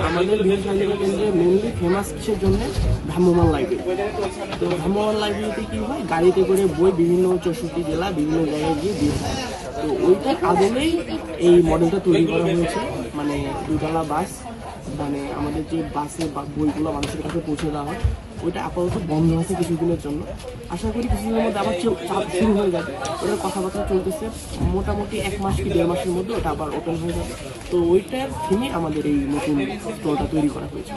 আমাদের ভিএস গান্ধী কেন্দ্রে mainly famous কিসের জন্য ভ্রাম্যমাণ লাইব্রেরি। তো ভ্রাম্যমাণ লাইব্রেরিতে কী হয়, গাড়িতে করে বই বিভিন্ন 64 জেলা বিভিন্ন জায়গায় গিয়ে দিয়ে হয়। তো ওইটার আদলেই এই মডেলটা তৈরি করা হয়েছে, মানে দুতলা বাস, মানে আমাদের যে বাসে বইগুলো মানুষের কাছে পৌঁছে দেওয়া হয়, ওইটা আপাতত বন্ধ আছে কিছুদিনের জন্য। আশা করি কিছুদিনের মধ্যে আবার চাপ শুরু হয়ে যাবে, ওটার কথাবার্তা চলতেছে। মোটামুটি 1 মাস কি 1.5 মাসের মধ্যে ওটা আবার ওপেন হয়ে যাবে। তো ওইটার থিমে আমাদের এই নতুন স্টোরটা তৈরি করা হয়েছে।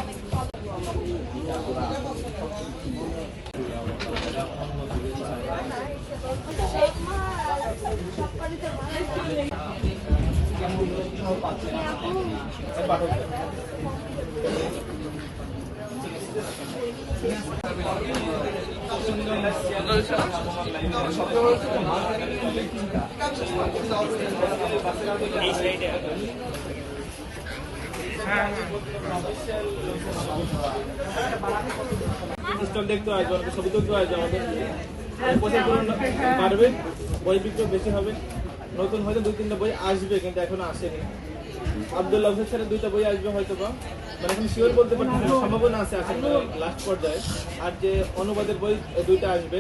স্টল দেখতে আসবে, ছবি তুলতে আসবে, আমাদের বাড়বে, বই বিক্রি বেশি হবে। নতুন হয়তো 2-3টা বই আসবে, কিন্তু এখনো আসেনি। আব্দুল আফজাদ স্যারের 2টা বই আসবে হয়তো বা, মানে এখন শিওর বলতে পারছি না, সম্ভাবনা আছে লাস্ট পর্যায়ে। আর যে অনুবাদের বই 2টা আসবে।